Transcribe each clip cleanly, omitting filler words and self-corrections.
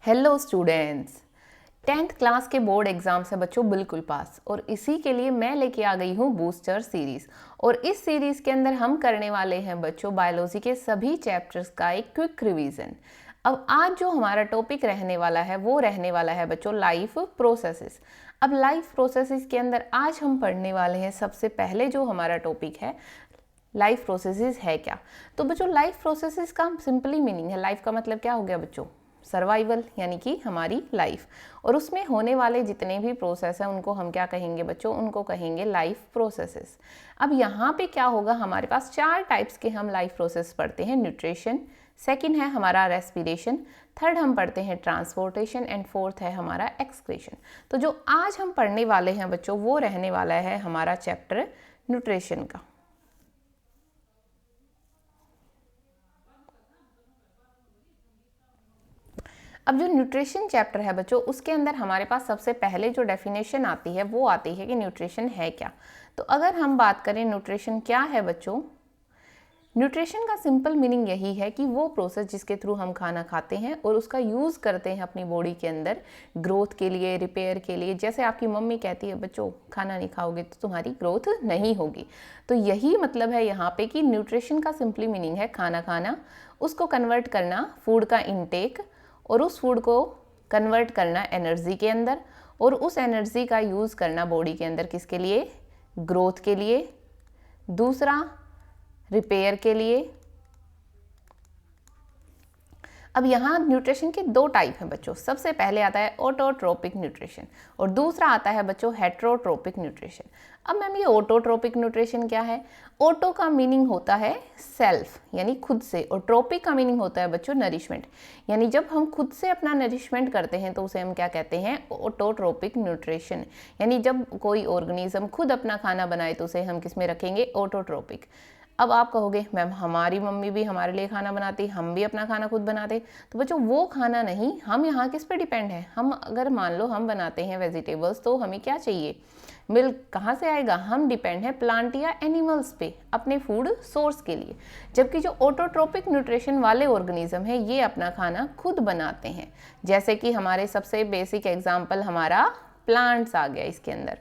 Hello students, 10th class के board exam से बच्चों बिल्कुल पास और इसी के लिए मैं लेके आ गई हूँ बूस्टर सीरीज़। और इस सीरीज़ के अंदर हम करने वाले हैं बच्चों बायोलॉजी के सभी चैप्टर्स का एक क्विक रिवीजन। अब आज जो हमारा टॉपिक रहने वाला है वो रहने वाला है बच्चों लाइफ प्रोसेसेस। अब लाइफ प्रोसेसेस के अंदर आज हम पढ़ने वाले हैं सबसे पहले जो हमारा टॉपिक है लाइफ प्रोसेसेस है क्या। तो बच्चों लाइफ प्रोसेसेस का सिंपली मीनिंग है, लाइफ का मतलब क्या हो गया बच्चों, सर्वाइवल यानी कि हमारी लाइफ। और उसमें होने वाले जितने भी प्रोसेस हैं उनको हम क्या कहेंगे बच्चों, उनको कहेंगे लाइफ प्रोसेसेस। अब यहाँ पे क्या होगा, हमारे पास 4 टाइप्स के हम लाइफ प्रोसेस पढ़ते हैं। न्यूट्रिशन, सेकंड है हमारा रेस्पिरेशन, थर्ड हम पढ़ते हैं ट्रांसपोर्टेशन एंड फोर्थ है हमारा एक्सक्रीशन। तो जो आज हम पढ़ने वाले हैं बच्चों वो रहने वाला है हमारा चैप्टर न्यूट्रिशन का। अब जो न्यूट्रिशन चैप्टर है बच्चों उसके अंदर हमारे पास सबसे पहले जो डेफिनेशन आती है वो आती है कि न्यूट्रिशन है क्या। तो अगर हम बात करें न्यूट्रिशन क्या है बच्चों, न्यूट्रिशन का सिंपल मीनिंग यही है कि वो प्रोसेस जिसके थ्रू हम खाना खाते हैं और उसका यूज़ करते हैं अपनी बॉडी के अंदर ग्रोथ के लिए, रिपेयर के लिए। जैसे आपकी मम्मी कहती है बच्चों खाना नहीं खाओगे तो तुम्हारी ग्रोथ नहीं होगी, तो यही मतलब है यहाँ पे कि न्यूट्रिशन का सिंपली मीनिंग है खाना खाना, उसको कन्वर्ट करना फूड का इनटेक, और उस फूड को कन्वर्ट करना एनर्जी के अंदर, और उस एनर्जी का यूज़ करना बॉडी के अंदर किसके लिए, ग्रोथ के लिए, दूसरा रिपेयर के लिए। अब यहाँ न्यूट्रिशन के 2 टाइप हैं बच्चों। सबसे पहले आता है ऑटोट्रोपिक न्यूट्रिशन और दूसरा आता है बच्चों हेट्रोट्रोपिक न्यूट्रिशन। अब मैम ये ऑटोट्रोपिक न्यूट्रिशन क्या है? ऑटो का मीनिंग होता है सेल्फ यानी खुद से, और ट्रोपिक का मीनिंग होता है बच्चों नरिशमेंट, यानी जब हम खुद से अपना नरिशमेंट करते हैं तो उसे हम क्या कहते हैं, ऑटोट्रोपिक न्यूट्रिशन। यानी जब कोई ऑर्गेनिज्म खुद अपना खाना बनाए तो उसे हम किस में रखेंगे, ऑटोट्रोपिक। अब आप कहोगे मैम हमारी मम्मी भी हमारे लिए खाना बनाती, हम भी अपना खाना खुद बनाते। तो बच्चों वो खाना नहीं, हम यहाँ किस पे डिपेंड है। हम अगर मान लो हम बनाते हैं वेजिटेबल्स तो हमें क्या चाहिए, मिल्क कहाँ से आएगा, हम डिपेंड है प्लांट या एनिमल्स पे अपने फूड सोर्स के लिए। जबकि जो ऑटोट्रोपिक न्यूट्रिशन वाले ऑर्गेनिज्म है ये अपना खाना खुद बनाते हैं। जैसे कि हमारे सबसे बेसिक एग्जाम्पल हमारा प्लांट्स आ गया इसके अंदर।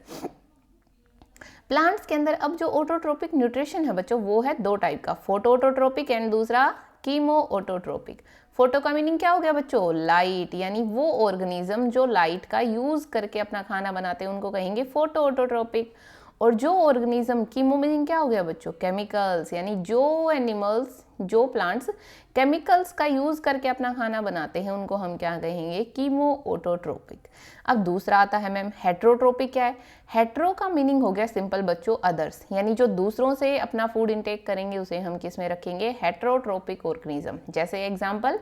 प्लांट्स के अंदर अब जो ऑटोट्रोपिक न्यूट्रिशन है बच्चों वो है 2 टाइप का, फोटो ऑटोट्रोपिक एंड दूसरा कीमो ऑटोट्रोपिक। फोटो का मीनिंग क्या हो गया बच्चों, लाइट, यानी वो ऑर्गेनिज्म जो लाइट का यूज करके अपना खाना बनाते हैं उनको कहेंगे फोटो ऑटोट्रोपिक। और जो ऑर्गेनिज्म, कीमो मीनिंग क्या हो गया बच्चों, केमिकल्स, यानी जो एनिमल्स, जो प्लांट्स केमिकल्स का यूज करके अपना खाना बनाते हैं उनको हम क्या कहेंगे, कीमो ऑटोट्रोपिक। अब दूसरा आता है मैम हेट्रोट्रोपिक। क्या है? हेट्रो का मीनिंग हो गया सिंपल बच्चों अदर्स, यानी जो दूसरों से अपना फूड इंटेक करेंगे उसे हम किस में रखेंगे, हेट्रोट्रोपिक ऑर्गेनिज्म। जैसे एग्जांपल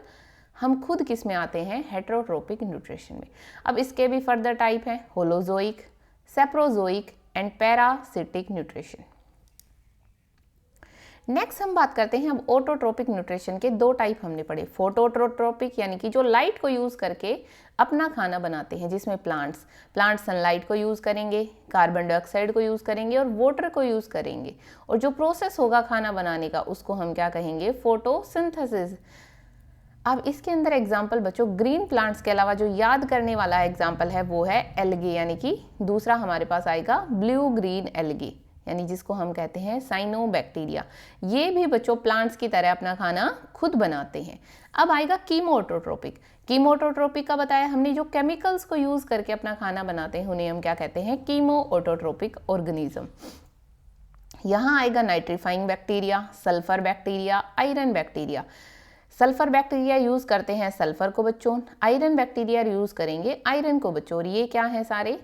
हम खुद किस में आते हैं, हेट्रोट्रोपिक न्यूट्रिशन में। अब इसके भी फर्दर टाइप हैं, holozoic, saprozoic and parasitic nutrition. Next हम बात करते हैं अब ऑटोट्रोपिक न्यूट्रिशन के 2 टाइप हमने पढ़े। फोटोट्रोपिक यानी कि जो लाइट को यूज करके अपना खाना बनाते हैं, जिसमें प्लांट्स सनलाइट को यूज करेंगे, कार्बन डाइऑक्साइड को यूज करेंगे और वाटर को यूज करेंगे, और जो प्रोसेस होगा खाना बनाने का उसको हम क्या कहेंगे, फोटोसिंथेसिस। अब इसके अंदर एग्जाम्पल बच्चों ग्रीन प्लांट्स के अलावा जो याद करने वाला एग्जाम्पल है वो है एल्गी, यानी कि दूसरा हमारे पास आएगा ब्लू ग्रीन एल्गी, यानी जिसको हम कहते हैं साइनोबैक्टीरिया। ये भी बच्चों प्लांट्स की तरह अपना खाना खुद बनाते हैं। अब आएगा कीमो ऑटोट्रोपिक। कीमो ऑटोट्रोपिक का बताया हमने, जो केमिकल्स को यूज करके अपना खाना बनाते हैं उन्हें हम क्या कहते हैं, कीमो ऑटोट्रोपिक ऑर्गेनिज्म। यहाँ आएगा nitrifying bacteria, sulphur bacteria, iron bacteria. Sulphur bacteria use करते हैं सल्फर को बच्चों, आयरन बैक्टीरिया यूज करेंगे आयरन को बच्चों। और ये क्या है सारे,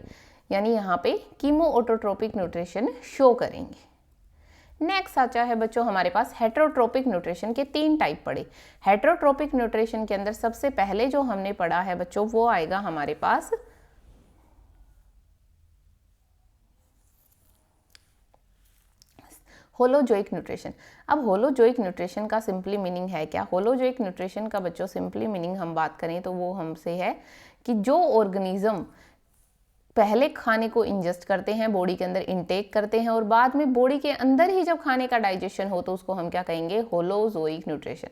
यानी यहाँ पे कीमो ऑटोट्रोपिक न्यूट्रिशन शो करेंगे। नेक्स्ट आता है बच्चों हमारे पास हेट्रोट्रोपिक न्यूट्रिशन के 3 टाइप पढ़े। हेट्रोट्रोपिक न्यूट्रिशन के अंदर सबसे पहले जो हमने पढ़ा है बच्चों वो आएगा हमारे पास होलोजोइक न्यूट्रिशन। अब होलोजोइक न्यूट्रिशन का सिंपली मीनिंग है क्या, होलोजोइक न्यूट्रिशन का बच्चों सिंपली मीनिंग हम बात करें तो वो हमसे है कि जो ऑर्गेनिज्म पहले खाने को इंजेस्ट करते हैं, बॉडी के अंदर इनटेक करते हैं और बाद में बॉडी के अंदर ही जब खाने का डाइजेशन हो तो उसको हम क्या कहेंगे, होलोजोइक न्यूट्रिशन।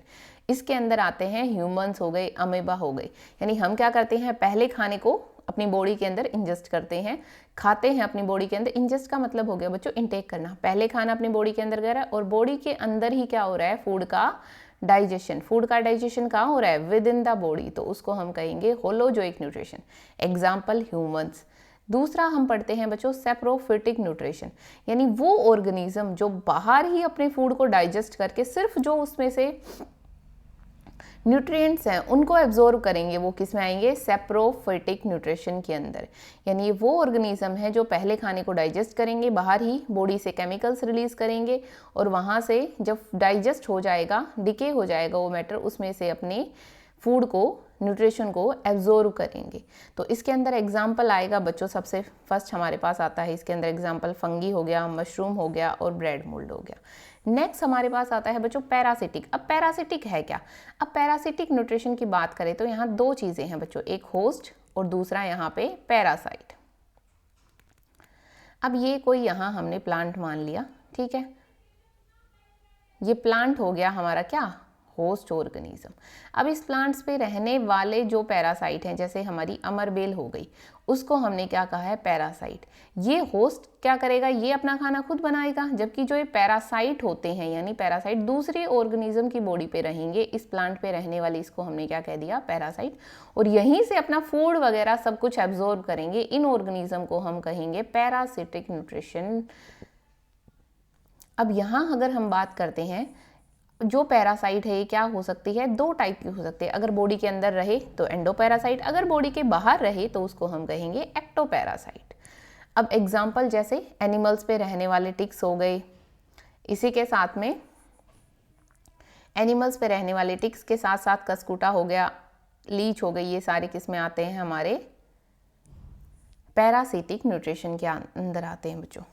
इसके अंदर आते हैं ह्यूमंस हो गए, अमीबा हो गए। यानी हम क्या करते हैं, पहले खाने को अपनी बॉडी के अंदर इंजेस्ट करते हैं, खाते हैं अपनी बॉडी के अंदर। इंजेस्ट का मतलब हो गया बच्चों इनटेक करना, पहले खाना अपनी बॉडी के अंदर गया और बॉडी के अंदर ही क्या हो रहा है, फूड का डाइजेशन। फूड का डाइजेशन कहाँ हो रहा है, विद इन द बॉडी, तो उसको हम कहेंगे होलोजोइक न्यूट्रिशन। Example humans. दूसरा हम पढ़ते हैं बच्चों सेप्रोफिटिक न्यूट्रिशन, यानी वो ऑर्गेनिज्म जो बाहर ही अपने फूड को डाइजेस्ट करके सिर्फ जो उसमें से न्यूट्रिएंट्स हैं उनको एब्जॉर्ब करेंगे, वो किस में आएंगे, सेप्रोफिटिक न्यूट्रिशन के अंदर। यानी वो ऑर्गेनिज्म है जो पहले खाने को डाइजेस्ट करेंगे, बाहर ही बॉडी से केमिकल्स रिलीज करेंगे और वहाँ से जब डाइजेस्ट हो जाएगा, डिके हो जाएगा वो मैटर, उसमें से अपने फूड को, न्यूट्रिशन को एब्जॉर्ब करेंगे। तो इसके अंदर एग्जाम्पल आएगा बच्चों, सबसे फर्स्ट हमारे पास आता है इसके अंदर एग्जाम्पल फंगी हो गया, मशरूम हो गया और ब्रेड मोल्ड हो गया। नेक्स्ट हमारे पास आता है बच्चों पैरासिटिक। अब पैरासिटिक है क्या, अब पैरासिटिक न्यूट्रिशन की बात करें तो यहाँ दो चीज़ें हैं बच्चों, एक होस्ट और दूसरा यहाँ पे पैरासाइट। अब ये कोई यहाँ हमने प्लांट मान लिया, ठीक है, ये प्लांट हो गया हमारा क्या, होस्ट ऑर्गेनिज्म। अब इस प्लांट्स पे रहने वाले जो पैरासाइट हैं, जैसे हमारी अमरबेल हो गई, उसको हमने क्या कहा है, पैरासाइट। ये होस्ट क्या करेगा, ये अपना खाना खुद बनाएगा, जबकि जो ये पैरासाइट होते हैं, यानी पैरासाइट दूसरे ऑर्गेनिज्म की बॉडी पे रहेंगे, इस प्लांट पे रहने वाली, इसको हमने क्या कह दिया, पैरासाइट, और यहीं से अपना फूड वगैरह सब कुछ एब्जॉर्ब करेंगे। इन ऑर्गेनिज्म को हम कहेंगे पैरासिटिक न्यूट्रिशन। अब यहाँ अगर हम बात करते हैं, जो पैरासाइट है ये क्या हो सकती है, दो टाइप की हो सकती है। अगर बॉडी के अंदर रहे तो एंडोपैरासाइट, अगर बॉडी के बाहर रहे तो उसको हम कहेंगे एक्टोपैरासाइट। अब एग्जाम्पल जैसे एनिमल्स पे रहने वाले टिक्स हो गए, इसी के साथ में एनिमल्स पे रहने वाले टिक्स के साथ साथ कसकूटा हो गया, लीच हो गई, ये सारे किस में आते हैं, हमारे पैरासिटिक न्यूट्रिशन के अंदर आते हैं बच्चों।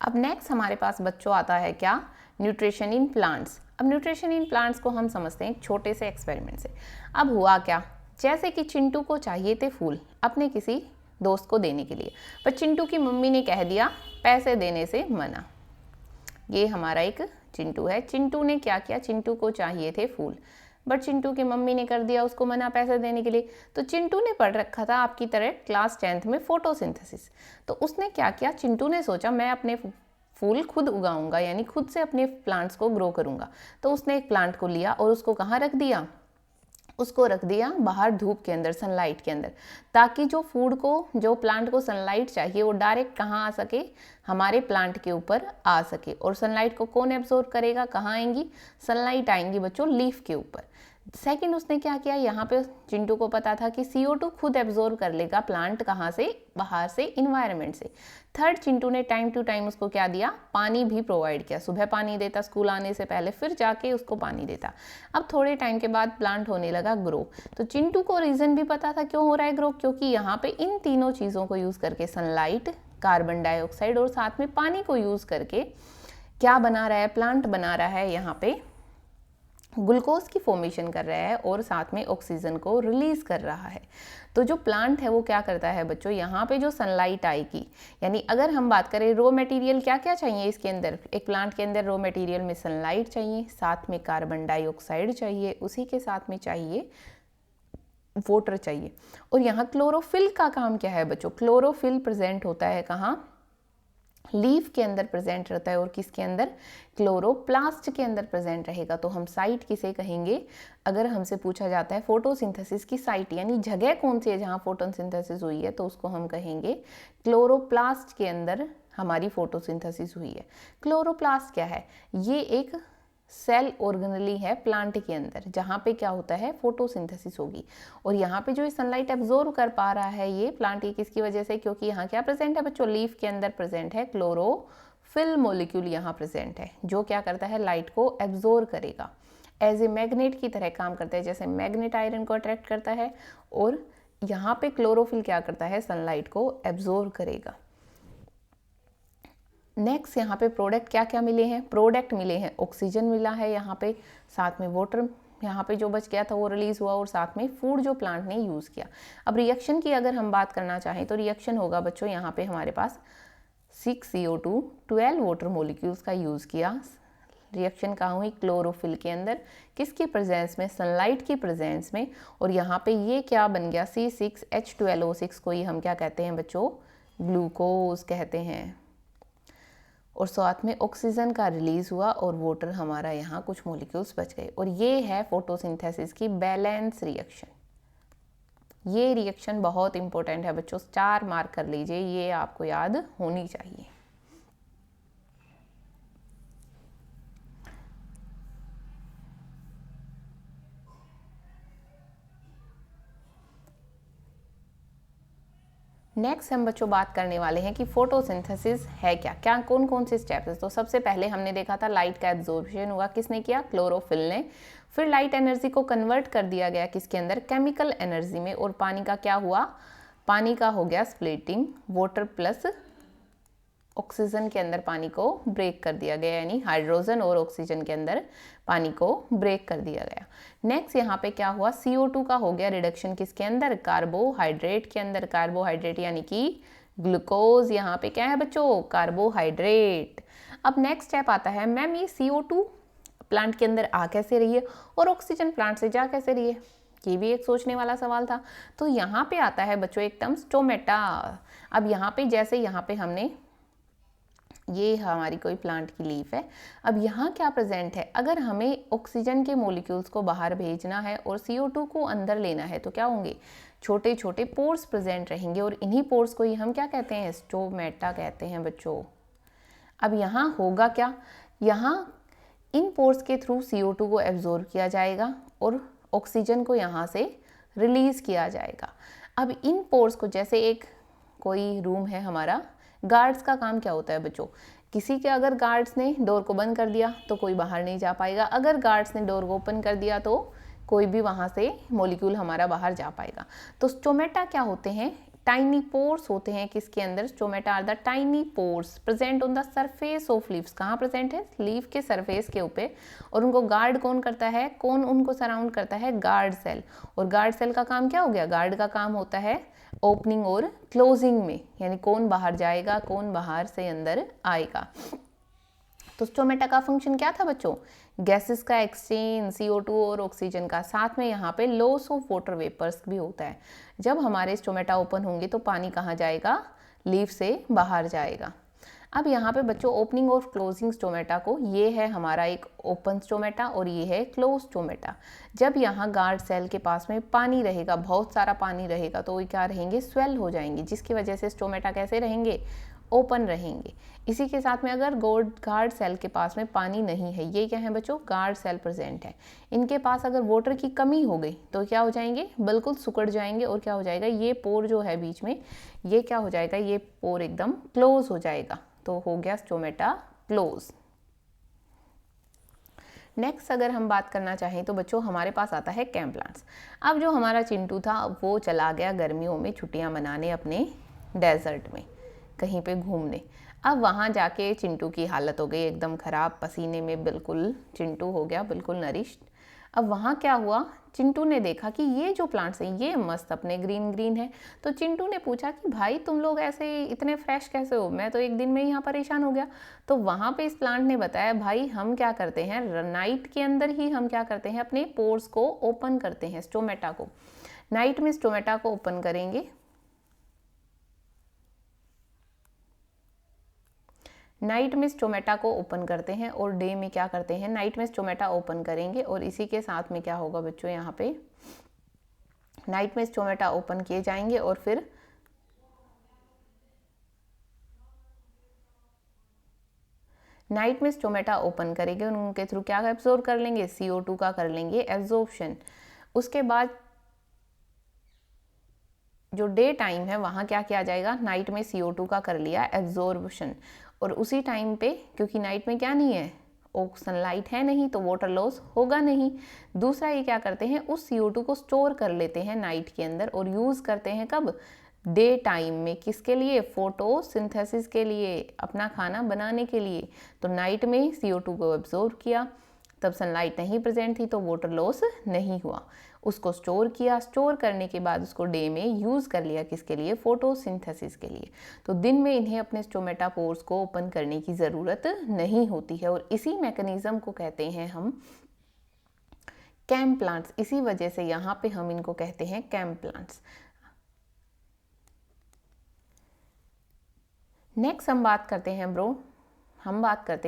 अब नेक्स्ट हमारे पास बच्चों आता है क्या, न्यूट्रिशन इन प्लांट्स। अब न्यूट्रिशन इन प्लांट्स को हम समझते हैं एक छोटे से एक्सपेरिमेंट से। अब हुआ क्या, जैसे कि चिंटू को चाहिए थे फूल अपने किसी दोस्त को देने के लिए, पर चिंटू की मम्मी ने कह दिया पैसे देने से मना। ये हमारा एक चिंटू है, चिंटू ने क्या किया, चिंटू को चाहिए थे फूल, बट चिंटू की मम्मी ने कर दिया उसको मना पैसे देने के लिए। तो चिंटू ने पढ़ रखा था आपकी तरह क्लास 10th में फोटोसिंथेसिस, तो उसने क्या किया, चिंटू ने सोचा मैं अपने फूल खुद उगाऊंगा, यानी खुद से अपने प्लांट्स को ग्रो करूंगा। तो उसने एक प्लांट को लिया और उसको कहाँ रख दिया, उसको रख दिया बाहर धूप के अंदर, सनलाइट के अंदर, ताकि जो फूड को, जो प्लांट को सनलाइट चाहिए वो डायरेक्ट कहाँ आ सके, हमारे प्लांट के ऊपर आ सके। और सनलाइट को कौन एब्जॉर्ब करेगा, कहाँ आएंगी, सनलाइट आएंगी बच्चों लीफ के ऊपर। सेकंड उसने क्या किया, यहाँ पे चिंटू को पता था कि CO2 खुद एब्जॉर्ब कर लेगा प्लांट, कहाँ से, बाहर से, इन्वायरमेंट से। थर्ड चिंटू ने टाइम टू टाइम उसको क्या दिया, पानी भी प्रोवाइड किया। सुबह पानी देता स्कूल आने से पहले, फिर जाके उसको पानी देता। अब थोड़े टाइम के बाद प्लांट होने लगा ग्रो। तो चिंटू को रीज़न भी पता था क्यों हो रहा है ग्रो, क्योंकि यहाँ पे इन तीनों चीज़ों को यूज़ करके, सनलाइट, कार्बन डाइऑक्साइड और साथ में पानी को यूज़ करके क्या बना रहा है, प्लांट बना रहा है, यहाँ पे ग्लूकोज की फॉर्मेशन कर रहा है और साथ में ऑक्सीजन को रिलीज कर रहा है। तो जो प्लांट है वो क्या करता है बच्चों, यहाँ पे जो सनलाइट आएगी, यानी अगर हम बात करें रॉ मटेरियल क्या क्या चाहिए इसके अंदर, एक प्लांट के अंदर रॉ मटेरियल में सनलाइट चाहिए, साथ में कार्बन डाइऑक्साइड चाहिए, उसी के साथ में चाहिए वाटर चाहिए। और यहाँ क्लोरोफिल का काम क्या है बच्चों, क्लोरोफिल प्रेजेंट होता है कहाँ, लीफ के अंदर प्रेजेंट रहता है, और किसके अंदर, क्लोरोप्लास्ट के अंदर प्रेजेंट रहेगा। तो हम साइट किसे कहेंगे, अगर हमसे पूछा जाता है फोटोसिंथेसिस की साइट, यानी जगह कौन सी है जहाँ फोटोसिंथेसिस हुई है, तो उसको हम कहेंगे क्लोरोप्लास्ट के अंदर हमारी फोटोसिंथेसिस हुई है। क्लोरोप्लास्ट क्या है, ये एक सेल ऑर्गेनेली है प्लांट के अंदर, जहाँ पे क्या होता है, फोटोसिंथेसिस होगी। और यहाँ पे जो ये सनलाइट एब्जॉर्ब कर पा रहा है ये प्लांट, ये किसकी वजह से, क्योंकि यहाँ क्या प्रेजेंट है बच्चों, लीफ के अंदर प्रेजेंट है क्लोरोफिल मॉलिक्यूल, यहाँ प्रेजेंट है, जो क्या करता है, लाइट को एब्जॉर्ब करेगा, एज ए मैग्नेट की तरह काम करता है। जैसे मैग्नेट आयरन को अट्रैक्ट करता है, और यहाँ पे क्लोरोफिल क्या करता है, सनलाइट को एब्जॉर्ब करेगा। नेक्स्ट यहाँ पे प्रोडक्ट क्या क्या मिले हैं, प्रोडक्ट मिले हैं, ऑक्सीजन मिला है यहाँ पे, साथ में वाटर यहाँ पे जो बच गया था वो रिलीज हुआ, और साथ में फूड जो प्लांट ने यूज़ किया। अब रिएक्शन की अगर हम बात करना चाहें तो रिएक्शन होगा बच्चों यहाँ पे हमारे पास 6 CO2 12 वाटर मोलिक्यूल्स का यूज़ किया। रिएक्शन कहाँ हुई, क्लोरोफिल के अंदर, किसकी प्रेजेंस में, सनलाइट की प्रेजेंस में। और यहाँ पे ये क्या बन गया, C6H12O6 को ही हम क्या कहते हैं बच्चों, ग्लूकोज कहते हैं। और साथ में ऑक्सीजन का रिलीज हुआ और वाटर हमारा यहाँ कुछ मॉलिक्यूल्स बच गए। और ये है फोटोसिंथेसिस की बैलेंस रिएक्शन। ये रिएक्शन बहुत इंपॉर्टेंट है बच्चों, 4 मार्क कर लीजिए, ये आपको याद होनी चाहिए। नेक्स्ट हम बच्चों बात करने वाले हैं कि फोटोसिंथेसिस है क्या, क्या कौन कौन से स्टेप्स हैं। तो सबसे पहले हमने देखा था लाइट का एब्जॉर्प्शन हुआ, किसने किया, क्लोरोफिल ने। फिर लाइट एनर्जी को कन्वर्ट कर दिया गया किसके अंदर, केमिकल एनर्जी में। और पानी का क्या हुआ, पानी का हो गया स्प्लिटिंग, वाटर प्लस ऑक्सीजन के अंदर पानी को ब्रेक कर दिया गया, यानी हाइड्रोजन और ऑक्सीजन के अंदर पानी को ब्रेक कर दिया गया। नेक्स्ट यहाँ पे क्या हुआ, CO2 का हो गया रिडक्शन किसके अंदर, कार्बोहाइड्रेट के अंदर। कार्बोहाइड्रेट यानी कि ग्लूकोज, यहाँ पे क्या है बच्चों, कार्बोहाइड्रेट। अब नेक्स्ट स्टेप आता है, मैम ये CO2 प्लांट के अंदर आ कैसे रही है और ऑक्सीजन प्लांट से जा कैसे रही है, ये भी एक सोचने वाला सवाल था। तो यहाँ पे आता है बच्चों एक टर्म स्टोमेटा। अब यहाँ पे जैसे यहाँ पे हमने, ये हमारी कोई प्लांट की लीफ है, अब यहाँ क्या प्रेजेंट है, अगर हमें ऑक्सीजन के मॉलिक्यूल्स को बाहर भेजना है और CO2 को अंदर लेना है तो क्या होंगे, छोटे छोटे पोर्स प्रेजेंट रहेंगे। और इन्हीं पोर्स को ही हम क्या कहते हैं, स्टोमेटा कहते हैं बच्चों। अब यहाँ होगा क्या, यहाँ इन पोर्स के थ्रू CO2 को एब्जॉर्ब किया जाएगा और ऑक्सीजन को यहाँ से रिलीज किया जाएगा। अब इन पोर्स को, जैसे एक कोई रूम है हमारा, गार्ड्स का काम क्या होता है बच्चों, किसी के अगर गार्ड्स ने डोर को बंद कर दिया तो कोई बाहर नहीं जा पाएगा, अगर गार्ड्स ने डोर को ओपन कर दिया तो कोई भी वहाँ से मॉलिक्यूल हमारा बाहर जा पाएगा। तो स्टोमेटा क्या होते हैं, टाइनी पोर्स होते हैं किसके अंदर, stomata are the tiny pores present on the surface of leaves. कहाँ प्रेजेंट है, लीफ के सरफेस के ऊपर। और उनको गार्ड कौन करता है, कौन उनको सराउंड करता है, गार्ड सेल। और गार्ड सेल का काम क्या हो गया, गार्ड का काम होता है ओपनिंग और क्लोजिंग में, यानी कौन बाहर जाएगा, कौन बाहर से अंदर आएगा। तो स्टोमेटा का फंक्शन क्या था बच्चों, गैसेस का एक्सचेंज, CO2 और ऑक्सीजन का। साथ में यहाँ पे लॉस ऑफ वाटर वेपर्स भी होता है। जब हमारे स्टोमेटा ओपन होंगे तो पानी कहाँ जाएगा, लीफ से बाहर जाएगा। अब यहाँ पे बच्चों ओपनिंग और क्लोजिंग स्टोमेटा को, ये है हमारा एक ओपन स्टोमेटा और ये है क्लोज स्टोमेटा। जब यहाँ गार्ड सेल के पास में पानी रहेगा, बहुत सारा पानी रहेगा, तो वो क्या रहेंगे, स्वेल हो जाएंगे, जिसकी वजह से स्टोमेटा कैसे रहेंगे, ओपन रहेंगे। इसी के साथ में अगर गार्ड सेल के पास में पानी नहीं है, ये क्या है बच्चों, गार्ड सेल प्रेजेंट है, इनके पास अगर वाटर की कमी हो गई तो क्या हो जाएंगे, बिल्कुल सुकड़ जाएंगे। और क्या हो जाएगा, ये पोर जो है बीच में, ये क्या हो जाएगा, ये पोर एकदम क्लोज हो जाएगा। तो हो गया स्टोमेटा क्लोज। नेक्स्ट अगर हम बात करना चाहें तो बच्चों हमारे पास आता है कैंप प्लांट्स। अब जो हमारा चिंटू था वो चला गया गर्मियों में छुट्टियां मनाने अपने डेजर्ट में, कहीं पे घूमने। अब वहाँ जाके चिंटू की हालत हो गई एकदम ख़राब, पसीने में बिल्कुल चिंटू हो गया बिल्कुल नरिश्ड। अब वहाँ क्या हुआ, चिंटू ने देखा कि ये जो प्लांट्स हैं ये मस्त अपने ग्रीन ग्रीन है। तो चिंटू ने पूछा कि भाई तुम लोग ऐसे इतने फ्रेश कैसे हो, मैं तो एक दिन में यहाँ परेशान हो गया। तो वहाँ पे इस प्लांट ने बताया, भाई हम क्या करते हैं, नाइट के अंदर ही हम क्या करते हैं, अपने पोर्स को ओपन करते हैं, स्टोमेटा को। नाइट में स्टोमेटा को ओपन करेंगे, नाइट में स्टोमेटा को ओपन करते हैं और डे में क्या करते हैं, नाइट में स्टोमेटा ओपन करेंगे। और इसी के साथ में क्या होगा बच्चों, यहाँ पे नाइट में स्टोमेटा ओपन किए जाएंगे और फिर नाइट में स्टोमेटा ओपन करेंगे, उनके थ्रू क्या एब्जॉर्ब कर लेंगे, CO2 का कर लेंगे एब्जॉर्प्शन। उसके बाद जो डे टाइम है वहाँ क्या किया जाएगा, नाइट में CO2 का कर लिया एब्जॉर्प्शन। और उसी टाइम पे, क्योंकि नाइट में क्या नहीं है, सनलाइट है नहीं, तो वाटर लॉस होगा नहीं। दूसरा ये क्या करते हैं, उस CO2 को स्टोर कर लेते हैं नाइट के अंदर और यूज़ करते हैं कब, डे टाइम में किसके लिए, फोटोसिंथेसिस के लिए, अपना खाना बनाने के लिए। तो नाइट में CO2 को एब्जॉर्ब किया, तब सनलाइट नहीं प्रेजेंट थी तो वाटर लॉस नहीं हुआ, उसको स्टोर किया, स्टोर करने के बाद उसको डे में यूज़ कर लिया किसके लिए, फोटोसिंथेसिस के लिए। तो दिन में इन्हें अपने स्टोमेटा पोर्स को ओपन करने की ज़रूरत नहीं होती है और इसी मैकेनिज्म को कहते हैं हम कैम प्लांट्स। इसी वजह से यहाँ पे हम इनको कहते हैं कैम प्लांट्स। नेक्स्ट हम बात करते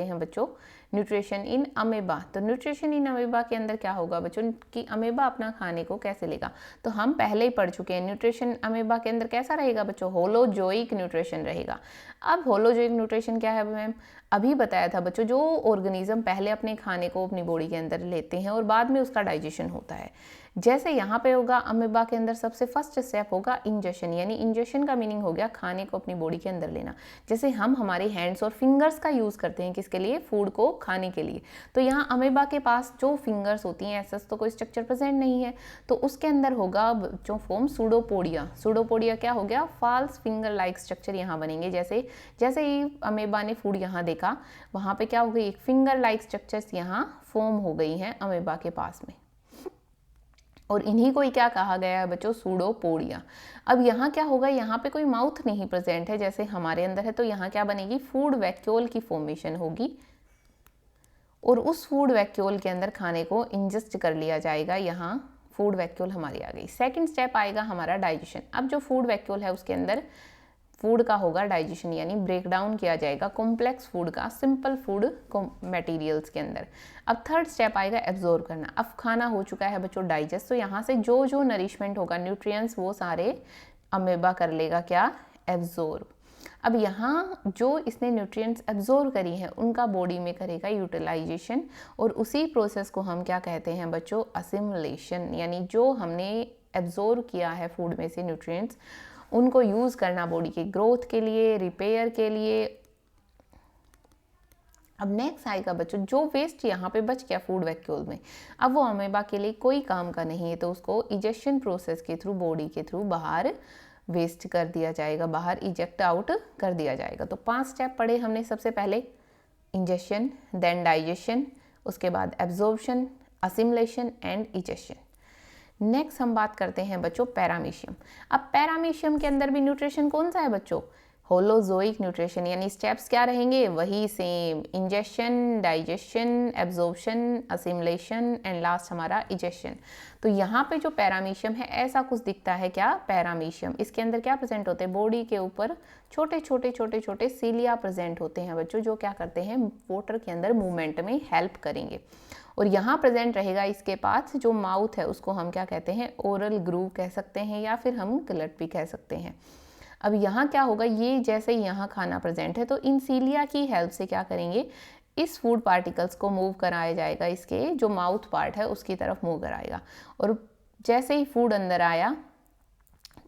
हैं बच्चों न्यूट्रिशन इन अमेबा। तो न्यूट्रिशन इन अमेबा के अंदर क्या होगा बच्चों कि अमेबा अपना खाने को कैसे लेगा। तो हम पहले ही पढ़ चुके हैं न्यूट्रिशन अमेबा के अंदर कैसा रहेगा बच्चों, होलोजोइक न्यूट्रिशन रहेगा। अब होलोजोइक न्यूट्रिशन क्या है मैम, अभी बताया था बच्चों, जो ऑर्गेनिज्म पहले अपने खाने को अपनी बॉडी के अंदर लेते हैं और बाद में उसका डाइजेशन होता है। जैसे यहाँ पे होगा अमेबा के अंदर सबसे फर्स्ट स्टेप होगा इंजेक्शन, यानी इंजेक्शन का मीनिंग हो गया खाने को अपनी बॉडी के अंदर लेना। जैसे हम हमारे हैंड्स और फिंगर्स का यूज़ करते हैं किसके लिए, फूड को खाने के लिए। तो यहाँ अमेबा के पास जो फिंगर्स होती हैं ऐसा तो कोई स्ट्रक्चर प्रेजेंट नहीं है, तो उसके अंदर होगा जो फॉर्म सूडोपोडिया। सूडोपोडिया क्या हो गया, फॉल्स फिंगर लाइक स्ट्रक्चर यहाँ बनेंगे। जैसे जैसे ही अमेबा ने फूड यहाँ देखा वहाँ पे क्या हो गई, एक फिंगर लाइक स्ट्रक्चर्स यहाँ फॉर्म हो गई हैं अमेबा के पास में, और इन्हीं को ही क्या कहा गया है बच्चों, सूडोपोडिया। अब यहाँ क्या होगा, यहाँ पे कोई माउथ नहीं प्रेजेंट है जैसे हमारे अंदर है, तो यहाँ क्या बनेगी, फूड वैक्यूल की फॉर्मेशन होगी और उस फूड वैक्यूल के अंदर खाने को इंजेस्ट कर लिया जाएगा। यहाँ फूड वैक्यूल हमारी आ गई। सेकंड स्टेप आएगा हमारा डाइजेशन। अब जो फूड वैक्यूल है उसके अंदर फूड का होगा डाइजेशन, यानी ब्रेक डाउन किया जाएगा कॉम्प्लेक्स फूड का सिंपल फूड मटेरियल्स के अंदर। अब थर्ड स्टेप आएगा एब्जॉर्ब करना। अब खाना हो चुका है बच्चों डाइजेस्ट, तो यहाँ से जो जो नरिशमेंट होगा न्यूट्रिएंट्स वो सारे अमेबा कर लेगा क्या, एब्जॉर्ब। अब यहाँ जो इसने न्यूट्रिएंट्स एब्जॉर्ब करी हैं उनका बॉडी में करेगा यूटिलाइजेशन, और उसी प्रोसेस को हम क्या कहते हैं बच्चों, असिमिलेशन। यानी जो हमने एब्जॉर्ब किया है फूड में से न्यूट्रिएंट्स उनको यूज़ करना बॉडी के ग्रोथ के लिए, रिपेयर के लिए। अब नेक्स्ट आएगा बच्चों जो वेस्ट यहाँ पे बच गया फूड वैक्यूल में, अब वो अमेबा के लिए कोई काम का नहीं है, तो उसको इजेक्शन प्रोसेस के थ्रू बॉडी के थ्रू बाहर वेस्ट कर दिया जाएगा, बाहर इजेक्ट आउट कर दिया जाएगा। तो 5 स्टेप पढ़े हमने, सबसे पहले इंजेक्शन, देन डाइजेशन, उसके बाद absorption, assimilation and ejection. Next हम बात करते हैं बच्चों पैरामीशियम। अब पैरामीशियम के अंदर भी न्यूट्रिशन कौन सा है बच्चों, होलोजोइक न्यूट्रिशन, यानी स्टेप्स क्या रहेंगे, वही same, injection, digestion, absorption, assimilation and last हमारा इजेक्शन। तो यहाँ पे जो पैरामीशियम है ऐसा कुछ दिखता है क्या, पैरामीशियम। इसके अंदर क्या प्रेजेंट होते हैं, बॉडी के ऊपर छोटे छोटे सीलिया प्रेजेंट होते हैं बच्चों, जो क्या करते हैं वाटर के अंदर मूवमेंट में हेल्प करेंगे। और यहाँ प्रेजेंट रहेगा इसके पास जो माउथ है उसको हम क्या कहते हैं, ओरल ग्रूव कह सकते हैं या फिर हम गलट भी कह सकते हैं। अब यहाँ क्या होगा, ये जैसे यहाँ खाना प्रेजेंट है तो इन सीलिया की हेल्प से क्या करेंगे, इस फूड पार्टिकल्स को मूव कराया जाएगा, इसके जो माउथ पार्ट है उसकी तरफ मूव कराएगा। और जैसे ही फूड अंदर आया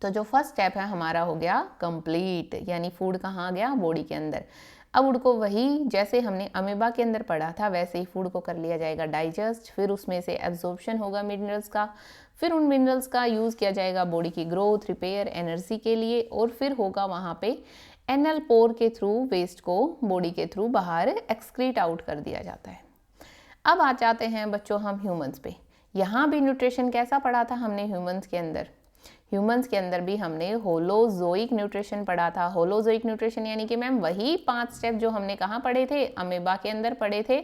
तो जो फर्स्ट स्टेप है हमारा हो गया कंप्लीट, यानी फूड कहाँ गया, बॉडी के अंदर। अब उनको वही जैसे हमने अमेबा के अंदर पढ़ा था वैसे ही फूड को कर लिया जाएगा डाइजेस्ट, फिर उसमें से एब्जॉर्प्शन होगा मिनरल्स का, फिर उन मिनरल्स का यूज़ किया जाएगा बॉडी की ग्रोथ, रिपेयर, एनर्जी के लिए, और फिर होगा वहाँ पे एनल पोर के थ्रू वेस्ट को बॉडी के थ्रू बाहर एक्सक्रीट आउट कर दिया जाता है। अब आ जाते हैं बच्चों हम ह्यूमंस पे। यहाँ भी न्यूट्रिशन कैसा पढ़ा था हमने ह्यूमंस के अंदर, ह्यूमंस के अंदर भी हमने होलोजोइक न्यूट्रिशन पढ़ा था। होलोजोइक न्यूट्रिशन यानी कि मैम वही 5 स्टेप जो हमने कहाँ पढ़े थे, अमेबा के अंदर पढ़े थे,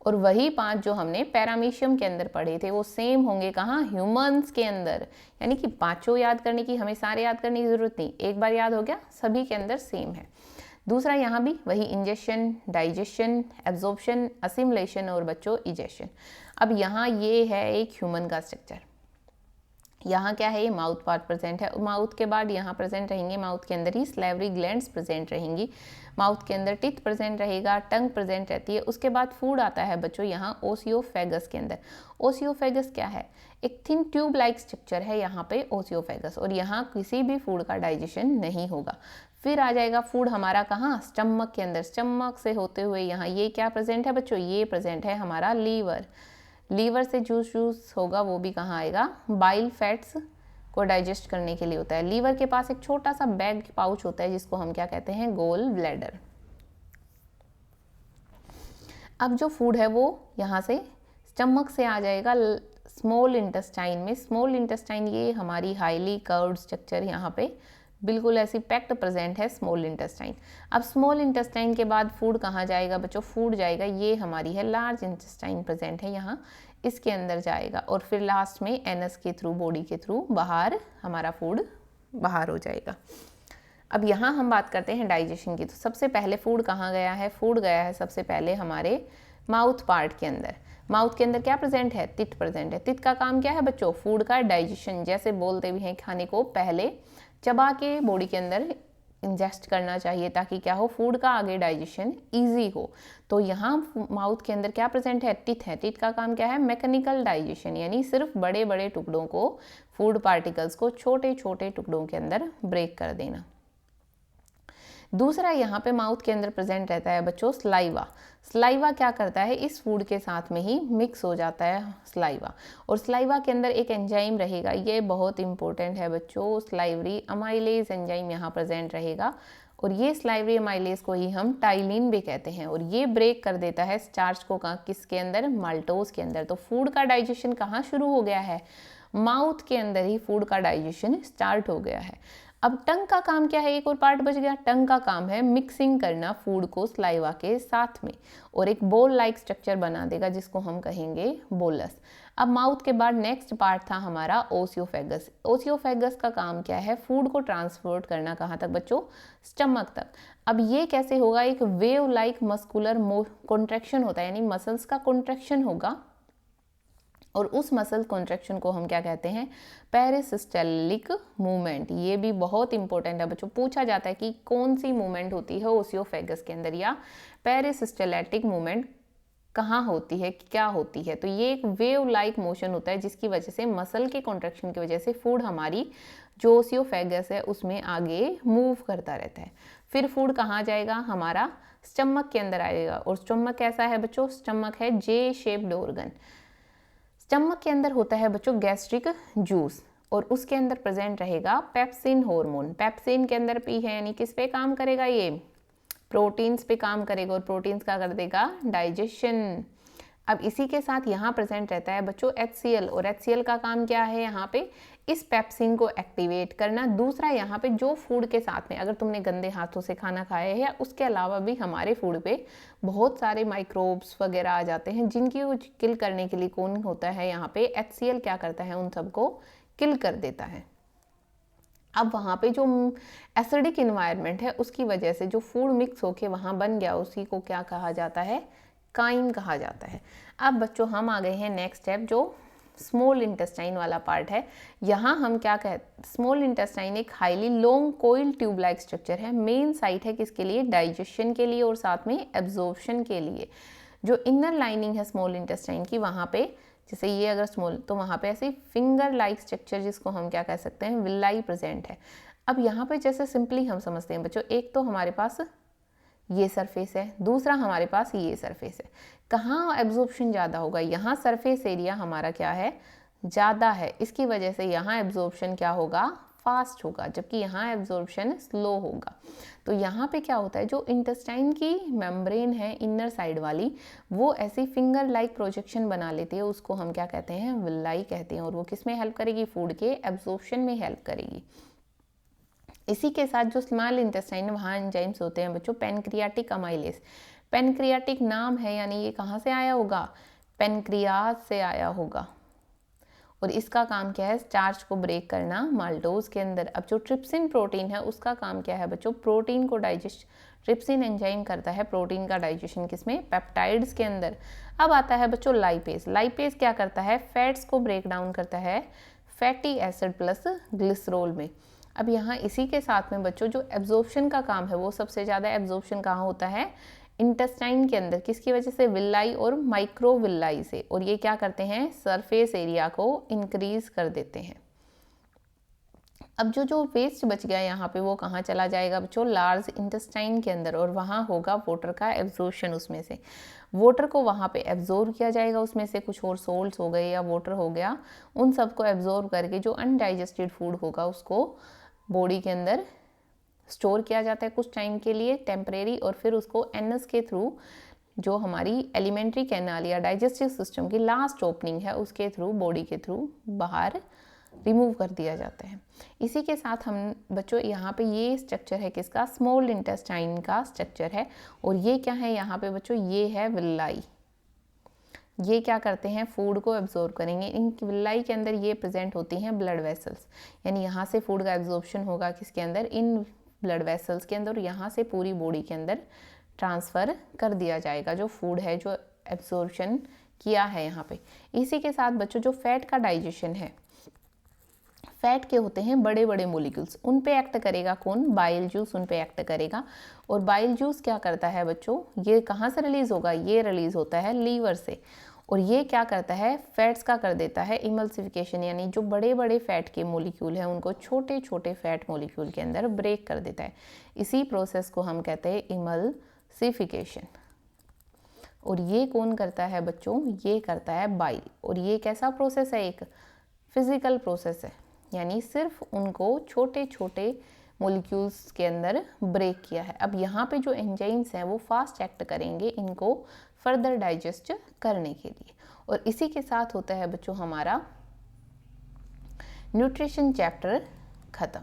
और वही 5 जो हमने पैरामीशियम के अंदर पढ़े थे वो सेम होंगे कहाँ, ह्यूमंस के अंदर। यानी कि 5 याद करने की, हमें सारे याद करने की जरूरत नहीं, एक बार याद हो गया, सभी के अंदर सेम है। दूसरा यहाँ भी वही इंजेक्शन, डाइजेशन, एब्जॉर्प्शन, असिमिलेशन और बच्चों इजेक्शन। अब यहाँ ये है एक ह्यूमन का स्ट्रक्चर, यहाँ क्या है, ये माउथ पार्ट प्रेजेंट है, माउथ के बाद यहाँ प्रेजेंट रहेंगे, माउथ के अंदर ही स्लेवरी ग्लैंड्स प्रेजेंट रहेंगी, माउथ के अंदर टिथ प्रेजेंट रहेगा, टंग प्रेजेंट रहती है। उसके बाद फूड आता है बच्चों यहाँ ओसियोफेगस के अंदर। ओसियोफेगस क्या है, एक थिन ट्यूब लाइक स्ट्रक्चर है यहाँ पे ओसियोफेगस, और यहाँ किसी भी फूड का डाइजेशन नहीं होगा। फिर आ जाएगा फूड हमारा कहाँ, स्टमक के अंदर, स्टमक से होते हुए यहाँ ये क्या प्रेजेंट है बच्चों, ये प्रेजेंट है हमारा लीवर। लीवर से जूस होगा वो भी कहाँ आएगा, बाइल फैट्स को डाइजेस्ट करने के लिए होता है। लीवर के पास एक छोटा सा बैग पाउच होता है जिसको हम क्या कहते हैं, गोल ब्लैडर। अब जो फूड है वो यहाँ से स्टमक से आ जाएगा स्मॉल इंटेस्टाइन में। स्मॉल इंटेस्टाइन ये हमारी हाईली कर्व्ड स्ट्रक्चर यहाँ पे बिल्कुल ऐसी पैक्ड प्रेजेंट है स्मॉल इंटेस्टाइन। अब स्मॉल इंटेस्टाइन के बाद फूड कहाँ जाएगा बच्चों, फूड जाएगा, ये हमारी है लार्ज इंटेस्टाइन प्रेजेंट है यहाँ, इसके अंदर जाएगा और फिर लास्ट में एनस के थ्रू, बॉडी के थ्रू बाहर हमारा फूड बाहर हो जाएगा। अब यहाँ हम बात करते हैं डाइजेशन की। तो सबसे पहले फूड कहाँ गया है, फूड गया है सबसे पहले हमारे माउथ पार्ट के अंदर। माउथ के अंदर क्या प्रेजेंट है, तित प्रेजेंट है। तित का काम क्या है बच्चों, फूड का डाइजेशन, जैसे बोलते भी हैं खाने को पहले चबा के बॉडी के अंदर इंजेस्ट करना चाहिए ताकि क्या हो, फूड का आगे डाइजेशन इजी हो। तो यहाँ माउथ के अंदर क्या प्रेजेंट है, टिथ है। टिथ का काम क्या है, मैकेनिकल डाइजेशन, यानी सिर्फ बड़े बड़े टुकड़ों को, फूड पार्टिकल्स को छोटे छोटे टुकड़ों के अंदर ब्रेक कर देना। दूसरा यहाँ पे माउथ के अंदर प्रेजेंट रहता है बच्चों स्लाइवा। स्लाइवा क्या करता है, इस फूड के साथ में ही मिक्स हो जाता है स्लाइवा, और स्लाइवा के अंदर एक एंजाइम रहेगा, ये बहुत इंपॉर्टेंट है बच्चों, स्लाइवरी अमाइलेज एंजाइम यहाँ प्रेजेंट रहेगा, और ये स्लाइवरी अमाइलेज को ही हम टाइलिन भी कहते हैं, और ये ब्रेक कर देता है स्टार्च को किसके अंदर, माल्टोज के अंदर। तो फूड का डाइजेशन कहाँ शुरू हो गया है, माउथ के अंदर ही फूड का डाइजेशन स्टार्ट हो गया है। अब टंग का काम क्या है, एक और पार्ट बच गया। टंग का काम है मिक्सिंग करना फूड को स्लाइवा के साथ में, और एक बोल लाइक स्ट्रक्चर बना देगा जिसको हम कहेंगे बोलस। अब माउथ के बाद नेक्स्ट पार्ट था हमारा ओसियोफेगस। ओसियोफेगस का काम क्या है, फूड को ट्रांसपोर्ट करना कहाँ तक बच्चों, स्टमक तक। अब ये कैसे होगा, एक वेव लाइक मस्कुलर कॉन्ट्रैक्शन होता है, यानी मसल्स का कॉन्ट्रैक्शन होगा, और उस मसल कॉन्ट्रैक्शन को हम क्या कहते हैं, पेरिसिस्टेलिक मूवमेंट। ये भी बहुत इंपॉर्टेंट है बच्चों, पूछा जाता है कि कौन सी मूवमेंट होती है ओसियोफेगस के अंदर, या पेरिसिस्टेलेटिक मूवमेंट कहाँ होती है, क्या होती है। तो ये एक वेव लाइक मोशन होता है जिसकी वजह से, मसल के कॉन्ट्रैक्शन की वजह से फूड हमारी जो ओसियोफेगस है उसमें आगे मूव करता रहता है। फिर फूड कहाँ जाएगा, हमारा स्टमक के अंदर आएगा, और स्टमक कैसा है बच्चों, स्टमक है जे शेप्ड ऑर्गन। स्टमक के अंदर होता है बच्चों गैस्ट्रिक जूस, और उसके अंदर प्रेजेंट रहेगा पेप्सिन हार्मोन। पेप्सिन के अंदर पी है, यानी किस पे काम करेगा, ये प्रोटीन्स पे काम करेगा, और प्रोटीन्स का कर देगा डाइजेशन। अब इसी के साथ यहाँ प्रेजेंट रहता है बच्चों HCl, और HCl का काम क्या है, यहाँ पे इस पेप्सिन को एक्टिवेट करना। दूसरा यहाँ पे जो फूड के साथ में, अगर तुमने गंदे हाथों से खाना खाया है या उसके अलावा भी हमारे फूड पे बहुत सारे माइक्रोब्स वगैरह आ जाते हैं, जिनकी किल करने के लिए कौन होता है, यहाँ पे HCl क्या करता है, उन सबको किल कर देता है। अब वहाँ पे जो एसिडिक इन्वायरमेंट है उसकी वजह से जो फूड मिक्स होके वहाँ बन गया, उसी को क्या कहा जाता है, काइम कहा जाता है। अब बच्चों हम आ गए हैं नेक्स्ट स्टेप, जो स्मॉल इंटेस्टाइन वाला पार्ट है। यहाँ हम क्या कहते, स्मॉल इंटेस्टाइन एक highly long coil tube like structure है, मेन साइट है किसके लिए, डाइजेशन के लिए और साथ में एब्जॉर्प्शन के लिए। जो इनर लाइनिंग है स्मॉल इंटेस्टाइन की, वहाँ पे जैसे ये अगर स्मॉल, तो वहाँ पे ऐसे फिंगर लाइक स्ट्रक्चर जिसको हम क्या कह सकते हैं, विलाई प्रेजेंट है। अब यहाँ पे जैसे सिंपली हम समझते हैं बच्चों, एक तो हमारे पास ये सरफेस है, दूसरा हमारे पास ये सरफेस है। कहाँ एब्जॉर्प्शन ज़्यादा होगा, यहाँ सरफेस एरिया हमारा क्या है, ज़्यादा है, इसकी वजह से यहाँ एब्जॉर्प्शन क्या होगा, फास्ट होगा, जबकि यहाँ एब्जॉर्प्शन स्लो होगा। तो यहाँ पे क्या होता है, जो इंटेस्टाइन की मेम्ब्रेन है इनर साइड वाली, वो ऐसी फिंगर लाइक प्रोजेक्शन बना लेती है, उसको हम क्या कहते हैं, विलाई कहते हैं, और वो किस में हेल्प करेगी, फूड के एब्जॉर्प्शन में हेल्प करेगी। इसी के साथ जो स्मॉल इंटेस्टाइन है वहाँ एंजाइम्स होते हैं बच्चों, पेनक्रियाटिक अमाइलेज। पेनक्रियाटिक नाम है, यानी ये कहाँ से आया होगा, पेनक्रियाज से आया होगा, और इसका काम क्या है, स्टार्च को ब्रेक करना माल्टोज के अंदर। अब जो ट्रिप्सिन प्रोटीन है उसका काम क्या है बच्चों, प्रोटीन को डाइजेस्ट, ट्रिप्सिन एंजाइम करता है प्रोटीन का डाइजेशन किसमें, पेप्टाइड्स के अंदर। अब आता है बच्चों लाइपेज। लाइपेज क्या करता है, फैट्स को ब्रेक डाउन करता है फैटी एसिड प्लस ग्लिसरॉल में। अब यहाँ इसी के साथ में बच्चों जो एब्जॉर्प्शन का काम है, वो सबसे ज़्यादा एब्जॉर्प्शन कहाँ होता है, इंटेस्टाइन के अंदर। किसकी वजह से, विलाई और माइक्रोविलाई से, और ये क्या करते हैं, सरफेस एरिया को इंक्रीज कर देते हैं। अब जो वेस्ट बच गया यहाँ पे, वो कहाँ चला जाएगा बच्चों, लार्ज इंटेस्टाइन के अंदर, और वहाँ होगा वाटर का एब्जॉर्प्शन उसमें से। वाटर को वहाँ पे एब्जॉर्ब किया जाएगा, उसमें से कुछ और सोल्ट्स हो गए या वाटर हो गया, उन सबको एब्जॉर्ब करके जो अनडाइजेस्टेड फूड होगा उसको बॉडी के अंदर स्टोर किया जाता है कुछ टाइम के लिए टेम्परेरी, और फिर उसको एनस के थ्रू, जो हमारी एलिमेंट्री कैनाल या डाइजेस्टिव सिस्टम की लास्ट ओपनिंग है, उसके थ्रू, बॉडी के थ्रू बाहर रिमूव कर दिया जाता है। इसी के साथ हम बच्चों यहाँ पे ये स्ट्रक्चर है किसका, स्मॉल इंटेस्टाइन का स्ट्रक्चर है। और ये क्या है यहाँ पे बच्चों, ये है विल्लाई। ये क्या करते हैं, फूड को एब्जॉर्ब करेंगे। इन विल्लाई के अंदर ये प्रेजेंट होती हैं ब्लड वेसल्स, यानी यहाँ से फूड का एब्जॉर्प्शन होगा किसके अंदर, इन ब्लड वेसल्स के अंदर, और यहाँ से पूरी बॉडी के अंदर ट्रांसफ़र कर दिया जाएगा जो फूड है जो एब्जॉर्प्शन किया है यहाँ पे। इसी के साथ बच्चों जो फैट का डाइजेशन है, फैट के होते हैं बड़े बड़े मोलिक्यूल्स, उन पे एक्ट करेगा कौन, बाइल जूस उन पे एक्ट करेगा। और बाइल जूस क्या करता है बच्चों, ये कहाँ से रिलीज़ होगा, ये रिलीज़ होता है लीवर से। और ये क्या करता है, फैट्स का कर देता है इमल्सिफिकेशन, यानी जो बड़े बड़े फैट के मोलिक्यूल हैं उनको छोटे छोटे फैट मोलिक्यूल के अंदर ब्रेक कर देता है। इसी प्रोसेस को हम कहते हैं इमल्सिफिकेशन। और ये कौन करता है बच्चों, ये करता है बाइल। और ये कैसा प्रोसेस है, एक फिजिकल प्रोसेस है, यानी सिर्फ उनको छोटे छोटे मोलिक्यूल्स के अंदर ब्रेक किया है। अब यहाँ पे जो एंजाइम्स हैं वो फास्ट एक्ट करेंगे इनको फर्दर डाइजेस्ट करने के लिए। और इसी के साथ होता है बच्चों हमारा न्यूट्रिशन चैप्टर ख़त्म।